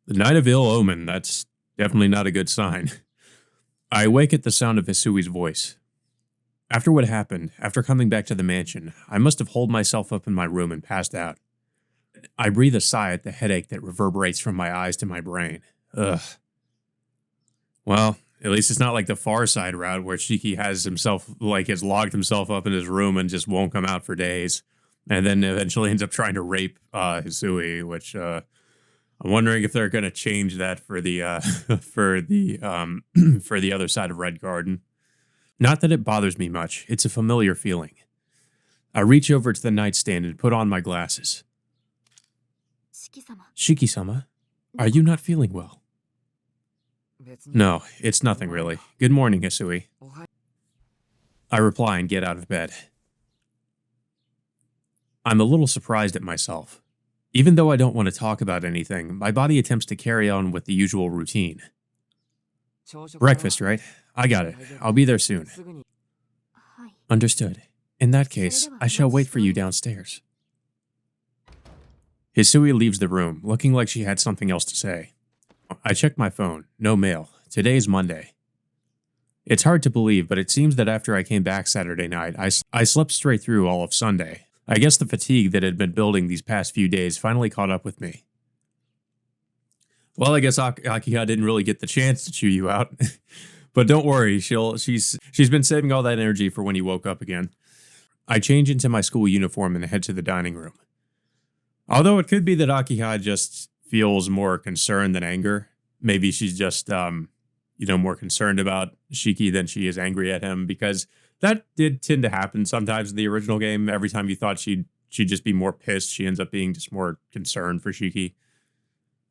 The night of ill omen, that's definitely not a good sign. I awake at the sound of Hisui's voice. After what happened, after coming back to the mansion, I must have holed myself up in my room and passed out. I breathe a sigh at the headache that reverberates from my eyes to my brain. Ugh. Well, at least it's not like the Far Side route where Shiki has locked himself up in his room and just won't come out for days. And then eventually ends up trying to rape Hisui, which I'm wondering if they're going to change that for the for the other side of Red Garden. Not that it bothers me much. It's a familiar feeling. I reach over to the nightstand and put on my glasses. Shiki-sama, are you not feeling well? No, it's nothing really. Good morning, Hisui. I reply and get out of bed. I'm a little surprised at myself. Even though I don't want to talk about anything, my body attempts to carry on with the usual routine. Breakfast, right? I got it. I'll be there soon. Understood. In that case, I shall wait for you downstairs. Hisui leaves the room, looking like she had something else to say. I check my phone. No mail. Today is Monday. It's hard to believe, but it seems that after I came back Saturday night, I slept straight through all of Sunday. I guess the fatigue that had been building these past few days finally caught up with me. Well, I guess Akiha didn't really get the chance to chew you out. But don't worry, she's been saving all that energy for when you woke up again. I change into my school uniform and head to the dining room. Although it could be that Akiha just feels more concern than anger. Maybe she's just, more concerned about Shiki than she is angry at him, because that did tend to happen sometimes in the original game. Every time you thought she'd just be more pissed, she ends up being just more concerned for Shiki.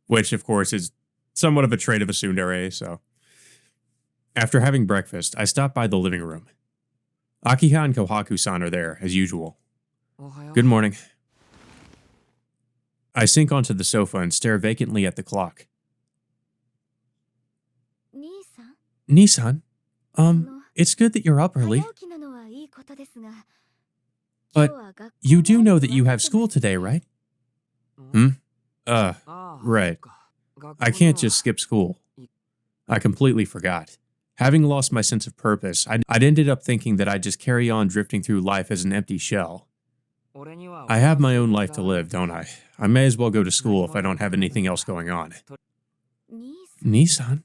Which, of course, is somewhat of a trait of a tsundere, so. After having breakfast, I stop by the living room. Akiha and Kohaku-san are there, as usual. Good morning. I sink onto the sofa and stare vacantly at the clock. Nisan? It's good that you're up early. But you do know that you have school today, right? Right. I can't just skip school. I completely forgot. Having lost my sense of purpose, I'd ended up thinking that I'd just carry on drifting through life as an empty shell. I have my own life to live, don't I? I may as well go to school if I don't have anything else going on. Nisan?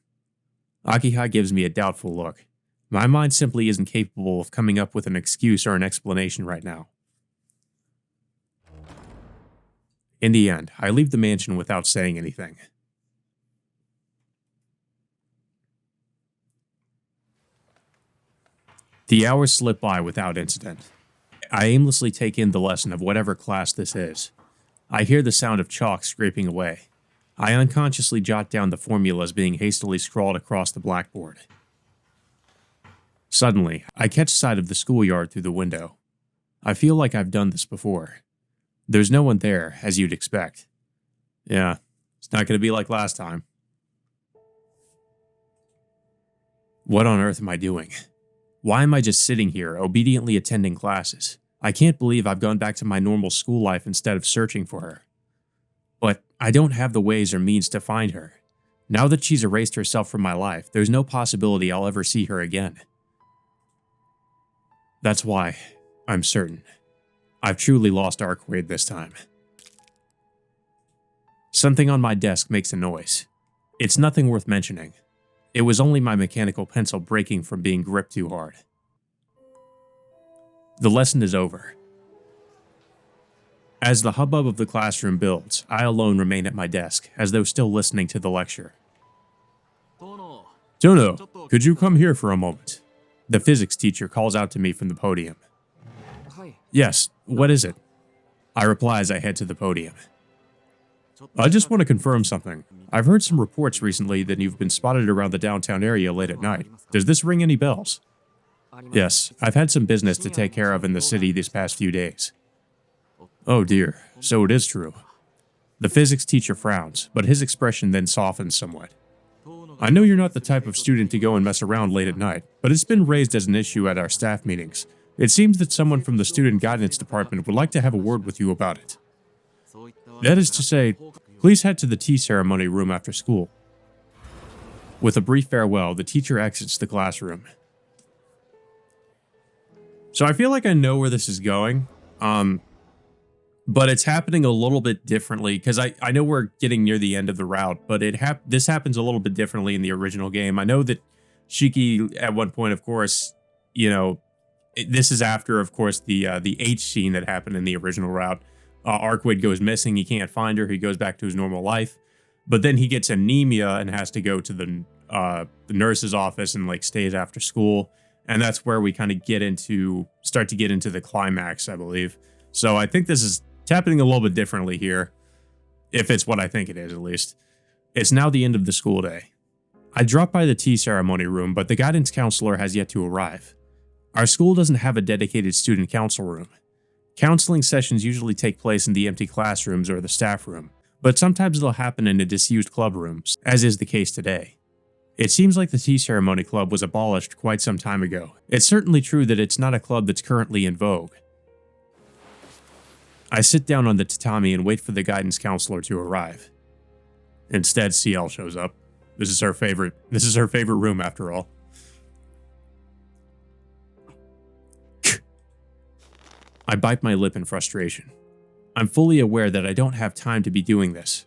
Akiha gives me a doubtful look. My mind simply isn't capable of coming up with an excuse or an explanation right now. In the end, I leave the mansion without saying anything. The hours slip by without incident. I aimlessly take in the lesson of whatever class this is. I hear the sound of chalk scraping away. I unconsciously jot down the formulas being hastily scrawled across the blackboard. Suddenly, I catch sight of the schoolyard through the window. I feel like I've done this before. There's no one there, as you'd expect. Yeah, it's not going to be like last time. What on earth am I doing? Why am I just sitting here, obediently attending classes? I can't believe I've gone back to my normal school life instead of searching for her. But I don't have the ways or means to find her. Now that she's erased herself from my life, there's no possibility I'll ever see her again. That's why, I'm certain, I've truly lost Arcueid this time. Something on my desk makes a noise. It's nothing worth mentioning. It was only my mechanical pencil breaking from being gripped too hard. The lesson is over. As the hubbub of the classroom builds, I alone remain at my desk, as though still listening to the lecture. Tono, could you come here for a moment? The physics teacher calls out to me from the podium. Yes, what is it? I reply as I head to the podium. I just want to confirm something. I've heard some reports recently that you've been spotted around the downtown area late at night. Does this ring any bells? Yes, I've had some business to take care of in the city these past few days. Oh dear, so it is true. The physics teacher frowns, but his expression then softens somewhat. I know you're not the type of student to go and mess around late at night, but it's been raised as an issue at our staff meetings. It seems that someone from the student guidance department would like to have a word with you about it. That is to say, Please head to the tea ceremony room after school. With a brief farewell, the teacher exits the classroom. So I feel like I know where this is going, but it's happening a little bit differently because I know we're getting near the end of the route, but this happens a little bit differently in the original game. I know that Shiki at one point, of course, this is after, of course, the H scene that happened in the original route. Arcueid goes missing. He can't find her. He goes back to his normal life, but then he gets anemia and has to go to the nurse's office and like stays after school. And that's where we kind of start to get into the climax, I believe. So I think this is happening a little bit differently here, if it's what I think it is, at least. It's now the end of the school day. I drop by the tea ceremony room, but the guidance counselor has yet to arrive. Our school doesn't have a dedicated student council room. Counseling sessions usually take place in the empty classrooms or the staff room, but sometimes they'll happen in a disused club room, as is the case today. It seems like the tea ceremony club was abolished quite some time ago. It's certainly true that it's not a club that's currently in vogue. I sit down on the tatami and wait for the guidance counselor to arrive. Instead, Ciel shows up. This is her favorite room after all. I bite my lip in frustration. I'm fully aware that I don't have time to be doing this.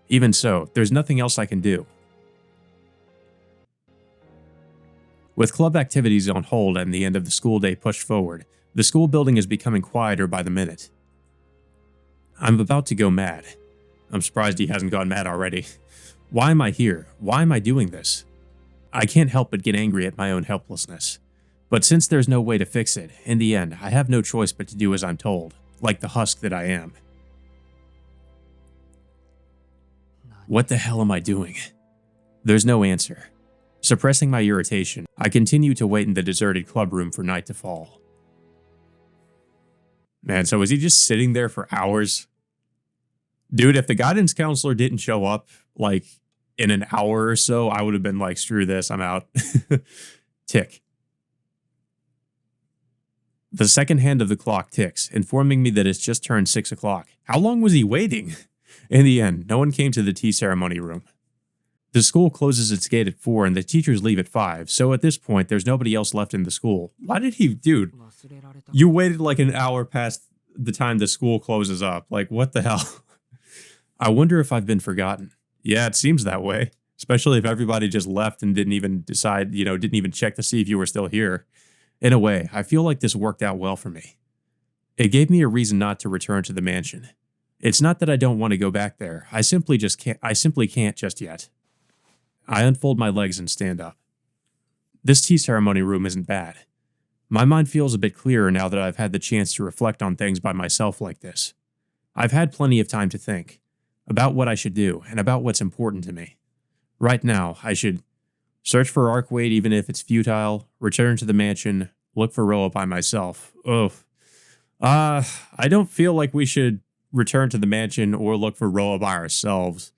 Even so, there's nothing else I can do. With club activities on hold and the end of the school day pushed forward, the school building is becoming quieter by the minute. I'm about to go mad. I'm surprised he hasn't gone mad already. Why am I here? Why am I doing this? I can't help but get angry at my own helplessness. But since there's no way to fix it, in the end, I have no choice but to do as I'm told, like the husk that I am. What the hell am I doing? There's no answer. Suppressing my irritation, I continue to wait in the deserted club room for night to fall. Man, so is he just sitting there for hours? Dude, if the guidance counselor didn't show up, like, in an hour or so, I would have been like, screw this, I'm out. Tick. The second hand of the clock ticks, informing me that it's just turned 6 o'clock. How long was he waiting? In the end, no one came to the tea ceremony room. The school closes its gate at 4 and the teachers leave at 5, so at this point, there's nobody else left in the school. Why did he, dude? You waited like an hour past the time the school closes up. Like, what the hell? I wonder if I've been forgotten. Yeah, it seems that way. Especially if everybody just left and didn't even decide, didn't even check to see if you were still here. In a way, I feel like this worked out well for me. It gave me a reason not to return to the mansion. It's not that I don't want to go back there. I simply can't just yet. I unfold my legs and stand up. This tea ceremony room isn't bad. My mind feels a bit clearer now that I've had the chance to reflect on things by myself like this. I've had plenty of time to think about what I should do and about what's important to me. Right now, I should search for Arcueid even if it's futile, return to the mansion, look for Roa by myself. I don't feel like we should return to the mansion or look for Roa by ourselves.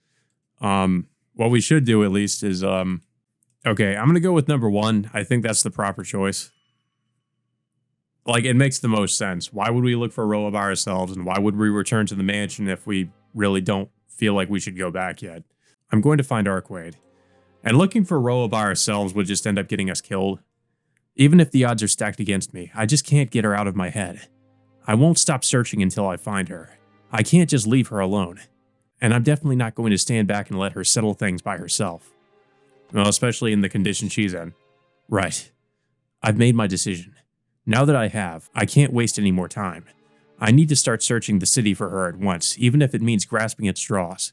What we should do at least is, okay, I'm going to go with number 1. I think that's the proper choice. Like, it makes the most sense. Why would we look for Roa by ourselves, and why would we return to the mansion if we really don't feel like we should go back yet? I'm going to find Arcueid. And looking for Roa by ourselves would just end up getting us killed. Even if the odds are stacked against me, I just can't get her out of my head. I won't stop searching until I find her. I can't just leave her alone. And I'm definitely not going to stand back and let her settle things by herself. Well, especially in the condition she's in. Right. I've made my decision. Now that I have, I can't waste any more time. I need to start searching the city for her at once, even if it means grasping at straws.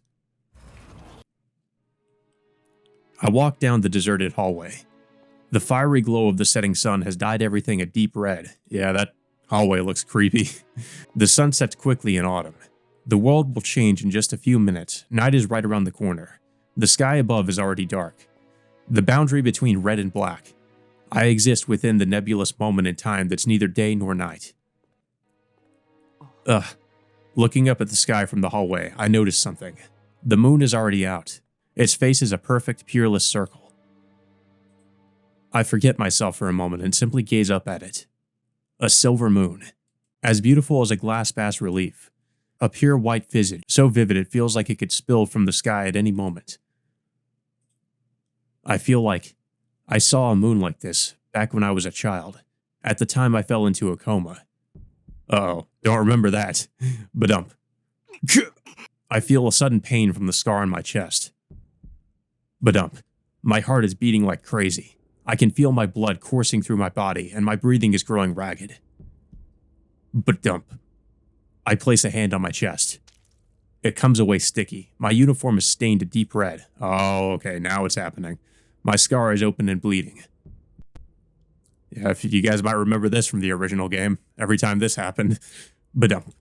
I walk down the deserted hallway. The fiery glow of the setting sun has dyed everything a deep red. Yeah, that hallway looks creepy. The sun sets quickly in autumn. The world will change in just a few minutes. Night is right around the corner. The sky above is already dark. The boundary between red and black. I exist within the nebulous moment in time that's neither day nor night. Looking up at the sky from the hallway, I notice something. The moon is already out. Its face is a perfect, pureless circle. I forget myself for a moment and simply gaze up at it. A silver moon. As beautiful as a glass bas relief. a pure white visage, so vivid it feels like it could spill from the sky at any moment. I feel like I saw a moon like this back when I was a child. At the time I fell into a coma. Uh-oh, don't remember that. Badump. I feel a sudden pain from the scar on my chest. Badump. My heart is beating like crazy. I can feel my blood coursing through my body, and my breathing is growing ragged. Badump. I place a hand on my chest. It comes away sticky. My uniform is stained a deep red. Oh, okay, now it's happening. My scar is open and bleeding. Yeah, if you guys might remember this from the original game. Every time this happened. Badump.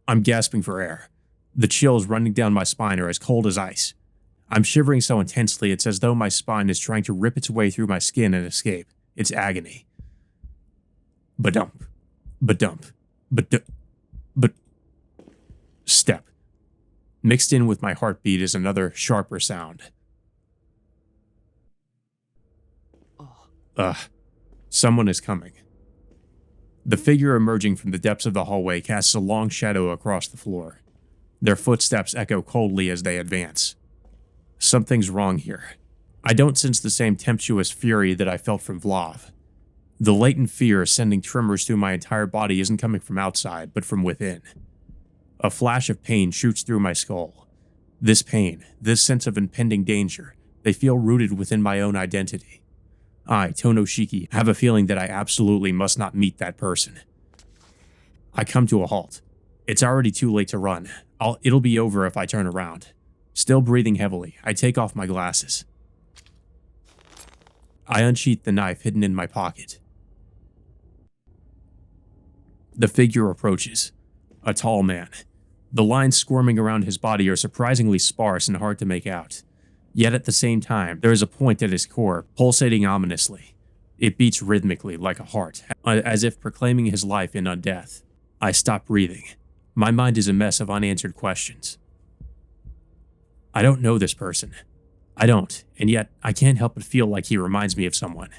I'm gasping for air. The chills running down my spine are as cold as ice. I'm shivering so intensely it's as though my spine is trying to rip its way through my skin and escape. It's agony. Badump. Badump. But step. Mixed in with my heartbeat is another, sharper sound. Someone is coming. The figure emerging from the depths of the hallway casts a long shadow across the floor. Their footsteps echo coldly as they advance. Something's wrong here. I don't sense the same tempestuous fury that I felt from Vlav. The latent fear sending tremors through my entire body isn't coming from outside, but from within. A flash of pain shoots through my skull. This pain, this sense of impending danger, they feel rooted within my own identity. I, Tonoshiki, have a feeling that I absolutely must not meet that person. I come to a halt. It's already too late to run. It'll be over if I turn around. Still breathing heavily, I take off my glasses. I unsheath the knife hidden in my pocket. The figure approaches. A tall man. The lines squirming around his body are surprisingly sparse and hard to make out. Yet at the same time, there is a point at his core, pulsating ominously. It beats rhythmically like a heart, as if proclaiming his life in undeath. I stop breathing. My mind is a mess of unanswered questions. I don't know this person. I don't, and yet I can't help but feel like he reminds me of someone.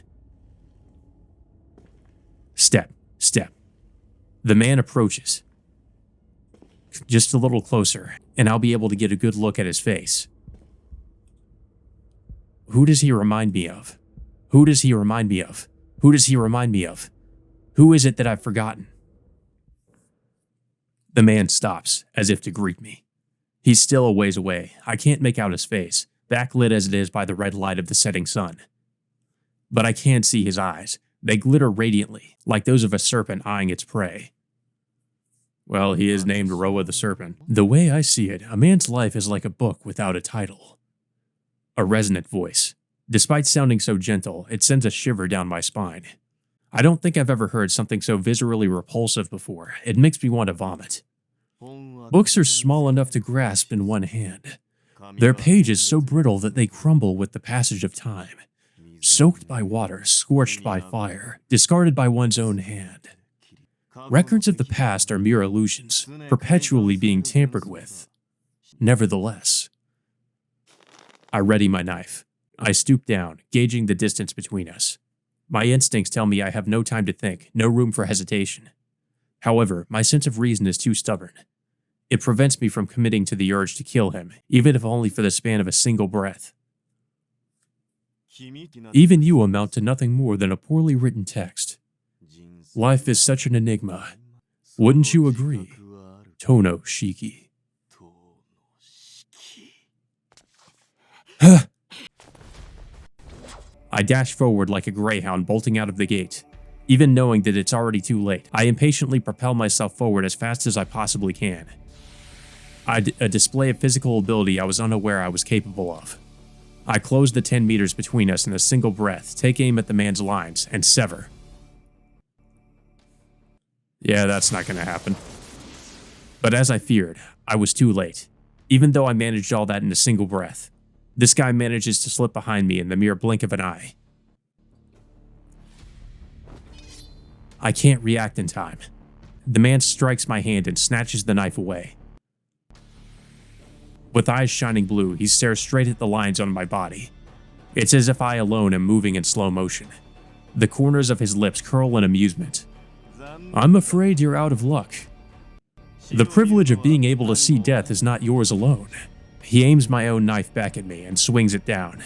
Step, step. The man approaches. Just a little closer, and I'll be able to get a good look at his face. Who does he remind me of? Who does he remind me of? Who does he remind me of? Who is it that I've forgotten? The man stops, as if to greet me. He's still a ways away. I can't make out his face, backlit as it is by the red light of the setting sun. But I can see his eyes. They glitter radiantly, like those of a serpent eyeing its prey. Well, he is named Roa the Serpent. The way I see it, a man's life is like a book without a title. A resonant voice. Despite sounding so gentle, it sends a shiver down my spine. I don't think I've ever heard something so viscerally repulsive before. It makes me want to vomit. Books are small enough to grasp in one hand. Their pages so brittle that they crumble with the passage of time. Soaked by water, scorched by fire, discarded by one's own hand. Records of the past are mere illusions, perpetually being tampered with. Nevertheless, I ready my knife. I stoop down, gauging the distance between us. My instincts tell me I have no time to think, no room for hesitation. However, my sense of reason is too stubborn. It prevents me from committing to the urge to kill him, even if only for the span of a single breath. Even you amount to nothing more than a poorly written text. Life is such an enigma. Wouldn't you agree, Tonoshiki? I dash forward like a greyhound bolting out of the gate. Even knowing that it's already too late, I impatiently propel myself forward as fast as I possibly can. A display of physical ability I was unaware I was capable of. I close the 10 meters between us in a single breath, take aim at the man's lines, and sever. Yeah, that's not going to happen. But as I feared, I was too late. Even though I managed all that in a single breath, this guy manages to slip behind me in the mere blink of an eye. I can't react in time. The man strikes my hand and snatches the knife away. With eyes shining blue, he stares straight at the lines on my body. It's as if I alone am moving in slow motion. The corners of his lips curl in amusement. I'm afraid you're out of luck. The privilege of being able to see death is not yours alone. He aims my own knife back at me and swings it down.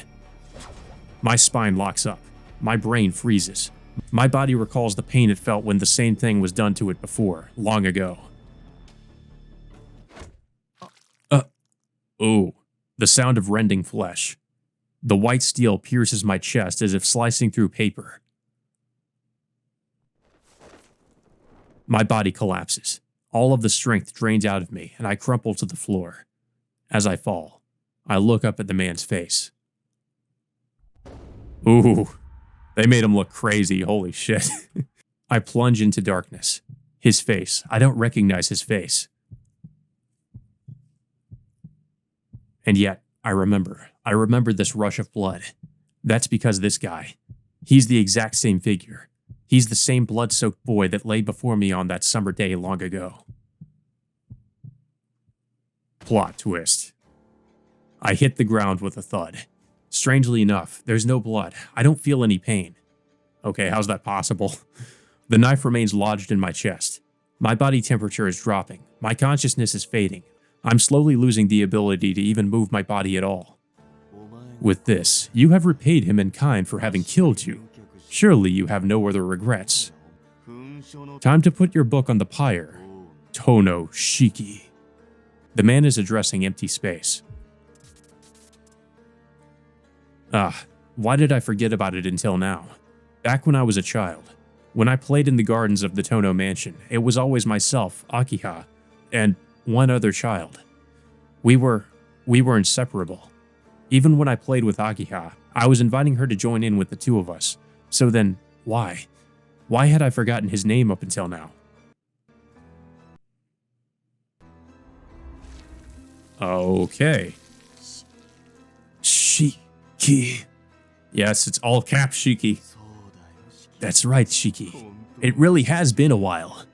My spine locks up. My brain freezes. My body recalls the pain it felt when the same thing was done to it before, long ago. Ooh, the sound of rending flesh. The white steel pierces my chest as if slicing through paper. My body collapses. All of the strength drains out of me, and I crumple to the floor. As I fall, I look up at the man's face. Ooh, they made him look crazy, holy shit. I plunge into darkness. His face, I don't recognize his face. And yet, I remember this rush of blood. That's because this guy, he's the exact same figure. He's the same blood-soaked boy that lay before me on that summer day long ago. Plot twist. I hit the ground with a thud. Strangely enough, there's no blood. I don't feel any pain. Okay, how's that possible? The knife remains lodged in my chest. My body temperature is dropping. My consciousness is fading. I'm slowly losing the ability to even move my body at all. With this, you have repaid him in kind for having killed you. Surely you have no other regrets. Time to put your book on the pyre. Tono Shiki. The man is addressing empty space. Why did I forget about it until now? Back when I was a child, when I played in the gardens of the Tono mansion, it was always myself, Akiha, and one other child. We were inseparable. Even when I played with Akiha, I was inviting her to join in with the two of us. So then, why? Why had I forgotten his name up until now? Okay. Shiki. Yes, it's all caps Shiki. That's right, Shiki. It really has been a while.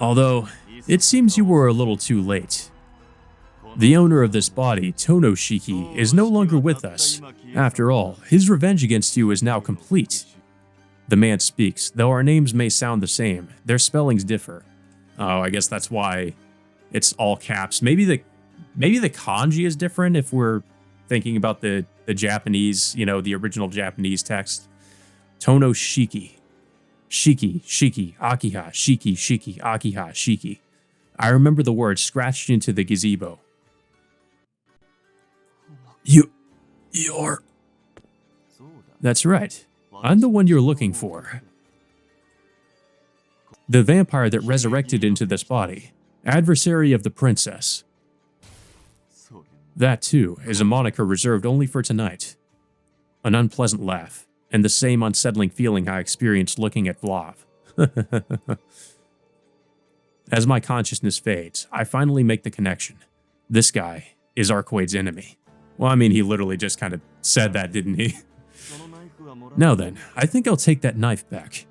Although, it seems you were a little too late. The owner of this body, Tono Shiki, is no longer with us. After all, his revenge against you is now complete. The man speaks, though our names may sound the same, their spellings differ. Oh, I guess that's why it's all caps. Maybe the kanji is different if we're thinking about the Japanese, the original Japanese text. Tono Shiki. Shiki, Shiki, Akiha, Shiki, Shiki, Akiha, Shiki. I remember the word scratched into the gazebo. You're... That's right. I'm the one you're looking for. The vampire that resurrected into this body. Adversary of the princess. That, too, is a moniker reserved only for tonight. An unpleasant laugh, and the same unsettling feeling I experienced looking at Vlav. As my consciousness fades, I finally make the connection. This guy is Arcueid's enemy. Well, I mean, he literally just kind of said that, didn't he? Now then, I think I'll take that knife back.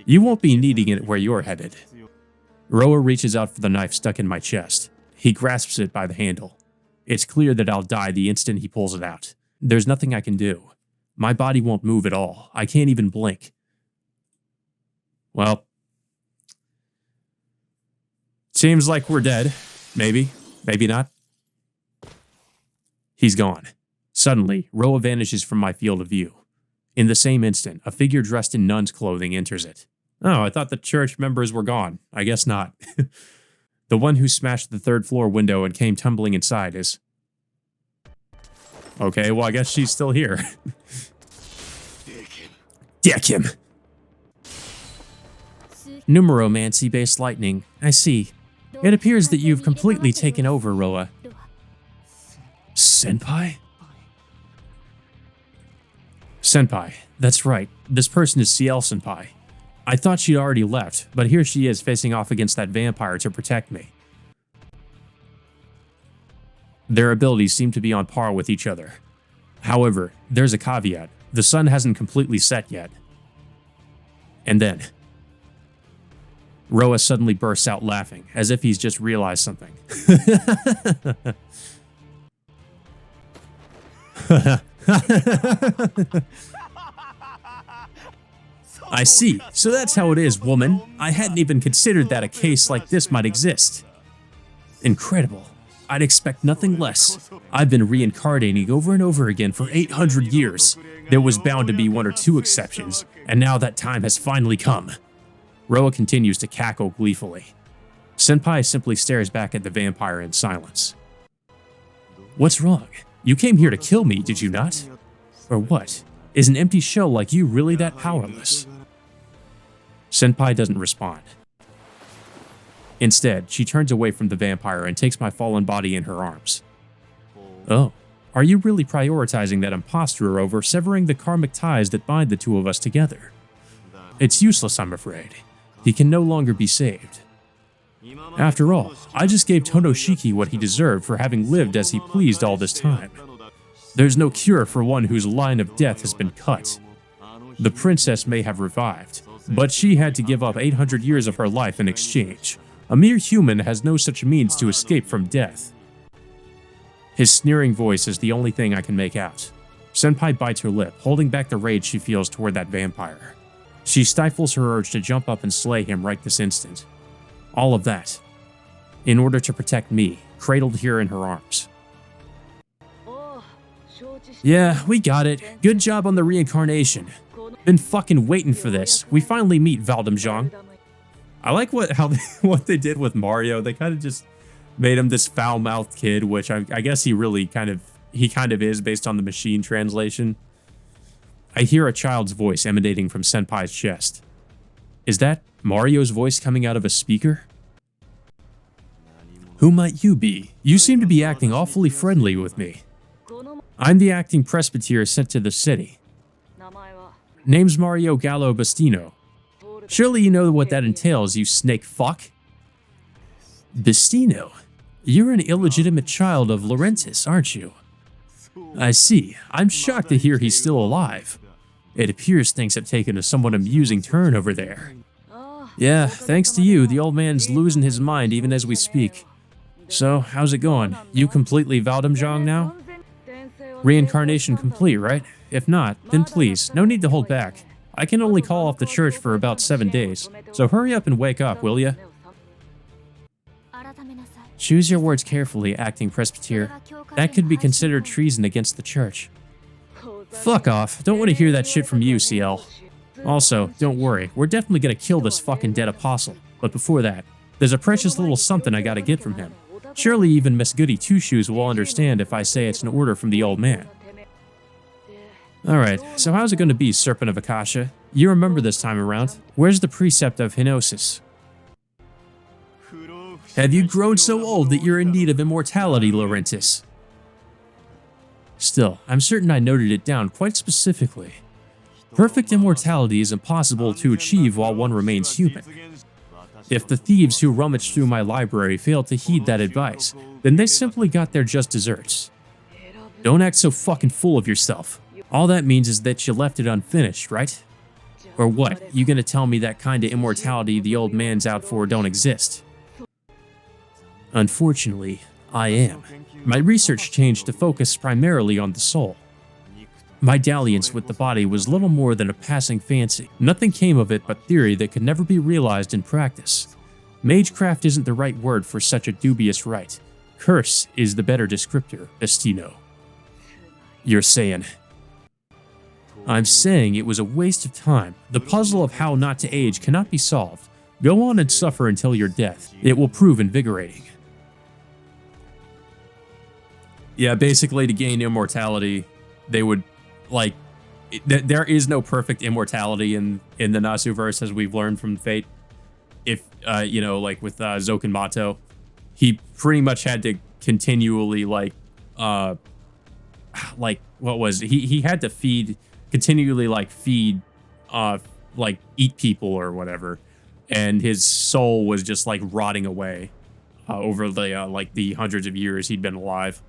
You won't be needing it where you're headed. Roa reaches out for the knife stuck in my chest. He grasps it by the handle. It's clear that I'll die the instant he pulls it out. There's nothing I can do. My body won't move at all. I can't even blink. Well, seems like we're dead. Maybe. Maybe not. He's gone. Suddenly, Roa vanishes from my field of view. In the same instant, a figure dressed in nun's clothing enters it. Oh, I thought the church members were gone. I guess not. The one who smashed the third-floor window and came tumbling inside is... Okay, well, I guess she's still here. Deck him! Numeromancy-based lightning. I see. It appears that you've completely taken over, Roa. Senpai? Senpai, that's right. This person is Ciel Senpai. I thought she'd already left, but here she is facing off against that vampire to protect me. Their abilities seem to be on par with each other. However, there's a caveat. The sun hasn't completely set yet. And then, Roa suddenly bursts out laughing, as if he's just realized something. I see. So that's how it is, woman. I hadn't even considered that a case like this might exist. Incredible. I'd expect nothing less. I've been reincarnating over and over again for 800 years. There was bound to be one or two exceptions, and now that time has finally come. Roa continues to cackle gleefully. Senpai simply stares back at the vampire in silence. What's wrong? You came here to kill me, did you not? Or what? Is an empty shell like you really that powerless? Senpai doesn't respond. Instead, she turns away from the vampire and takes my fallen body in her arms. Oh, are you really prioritizing that impostor over severing the karmic ties that bind the two of us together? It's useless, I'm afraid. He can no longer be saved. After all, I just gave Tonoshiki what he deserved for having lived as he pleased all this time. There's no cure for one whose line of death has been cut. The princess may have revived, but she had to give up 800 years of her life in exchange. A mere human has no such means to escape from death. His sneering voice is the only thing I can make out. Senpai bites her lip, holding back the rage she feels toward that vampire. She stifles her urge to jump up and slay him right this instant. All of that, in order to protect me, cradled here in her arms. Yeah, we got it. Good job on the reincarnation. Been fucking waiting for this. We finally meet Valdemjong. I like what they did with Mario. They kind of just made him this foul-mouthed kid, which I guess he really kind of is based on the machine translation. I hear a child's voice emanating from Senpai's chest. Is that Mario's voice coming out of a speaker? Who might you be? You seem to be acting awfully friendly with me. I'm the acting presbyter sent to the city. Name's Mario Gallo Bastino. Surely you know what that entails, you snake fuck. Bastino? You're an illegitimate child of Laurentis, aren't you? I see. I'm shocked to hear he's still alive. It appears things have taken a somewhat amusing turn over there. Yeah, thanks to you, the old man's losing his mind even as we speak. So, how's it going? You completely Valdemjong now? Reincarnation complete, right? If not, then please, no need to hold back. I can only call off the church for about 7 days, so hurry up and wake up, will ya? Choose your words carefully, acting presbyter. That could be considered treason against the church. Fuck off. Don't want to hear that shit from you, Ciel. Also, don't worry, we're definitely gonna kill this fucking dead apostle. But before that, there's a precious little something I gotta get from him. Surely even Miss Goody Two-Shoes will understand if I say it's an order from the old man. Alright, so how's it gonna be, Serpent of Akasha? You remember this time around. Where's the precept of Henosis? Have you grown so old that you're in need of immortality, Laurentis? Still, I'm certain I noted it down quite specifically. Perfect immortality is impossible to achieve while one remains human. If the thieves who rummaged through my library failed to heed that advice, then they simply got their just desserts. Don't act so fucking full of yourself. All that means is that you left it unfinished, right? Or what, you gonna tell me that kind of immortality the old man's out for don't exist? Unfortunately, I am. My research changed to focus primarily on the soul. My dalliance with the body was little more than a passing fancy. Nothing came of it but theory that could never be realized in practice. Magecraft isn't the right word for such a dubious rite. Curse is the better descriptor, Estino. You're saying... I'm saying it was a waste of time. The puzzle of how not to age cannot be solved. Go on and suffer until your death. It will prove invigorating. Yeah, basically to gain immortality, they would, like, there is no perfect immortality in the Nasuverse, as we've learned from Fate. If, you know, like with Zokenmato, he pretty much had to continually, like, what was it? He had to continually feed, eat people or whatever. And his soul was just, like, rotting away over the, the hundreds of years he'd been alive.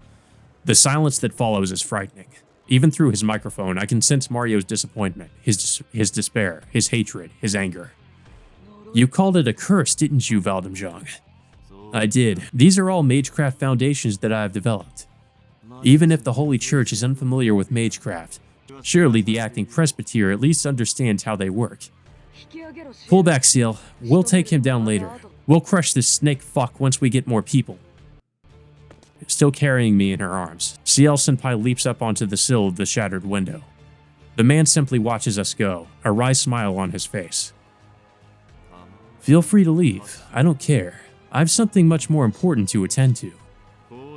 The silence that follows is frightening. Even through his microphone, I can sense Mario's disappointment, his despair, his hatred, his anger. You called it a curse, didn't you, Valdemjong? I did. These are all Magecraft foundations that I have developed. Even if the Holy Church is unfamiliar with Magecraft, surely the acting presbyter at least understands how they work. Pull back, Ciel. We'll take him down later. We'll crush this snake fuck once we get more people. Still carrying me in her arms, Ciel Senpai leaps up onto the sill of the shattered window. The man simply watches us go, a wry smile on his face. Feel free to leave. I don't care. I've something much more important to attend to.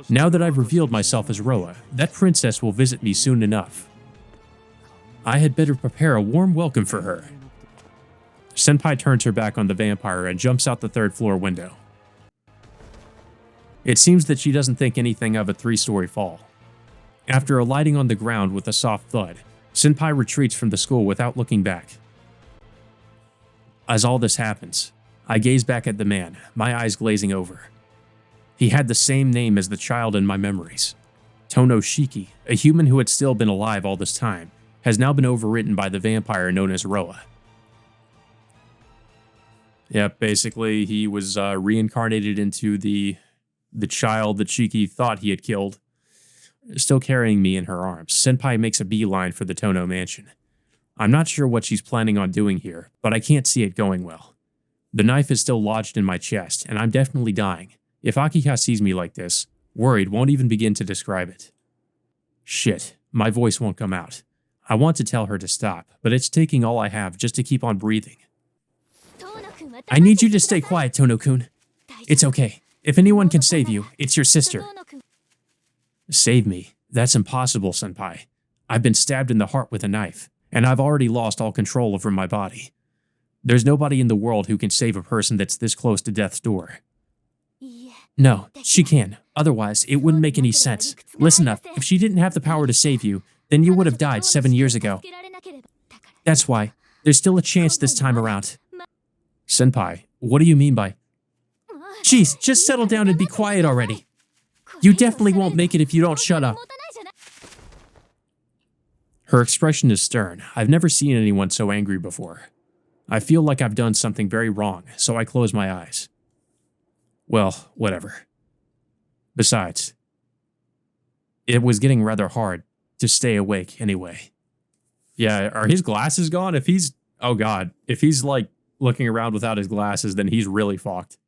Now that I've revealed myself as Roa, that princess will visit me soon enough. I had better prepare a warm welcome for her. Senpai turns her back on the vampire and jumps out the third-floor window. It seems that she doesn't think anything of a 3-story fall. After alighting on the ground with a soft thud, Senpai retreats from the school without looking back. As all this happens, I gaze back at the man, my eyes glazing over. He had the same name as the child in my memories. Tono Shiki, a human who had still been alive all this time, has now been overwritten by the vampire known as Roa. Yep, basically he was reincarnated into the child that Shiki thought he had killed. Still carrying me in her arms, Senpai makes a beeline for the Tono mansion. I'm not sure what she's planning on doing here, but I can't see it going well. The knife is still lodged in my chest, and I'm definitely dying. If Akika sees me like this, worried won't even begin to describe it. Shit, my voice won't come out. I want to tell her to stop, but it's taking all I have just to keep on breathing. I need you to stay quiet, Tono-kun. It's okay. If anyone can save you, it's your sister. Save me? That's impossible, Senpai. I've been stabbed in the heart with a knife, and I've already lost all control over my body. There's nobody in the world who can save a person that's this close to death's door. No, she can. Otherwise, it wouldn't make any sense. Listen up, if she didn't have the power to save you, then you would have died 7 years ago. That's why. There's still a chance this time around. Senpai, what do you mean by... Jeez, just settle down and be quiet already. You definitely won't make it if you don't shut up. Her expression is stern. I've never seen anyone so angry before. I feel like I've done something very wrong, so I close my eyes. Well, whatever. Besides, it was getting rather hard to stay awake anyway. Yeah, are his glasses gone? If he's, oh god, if he's like looking around without his glasses, then he's really fucked.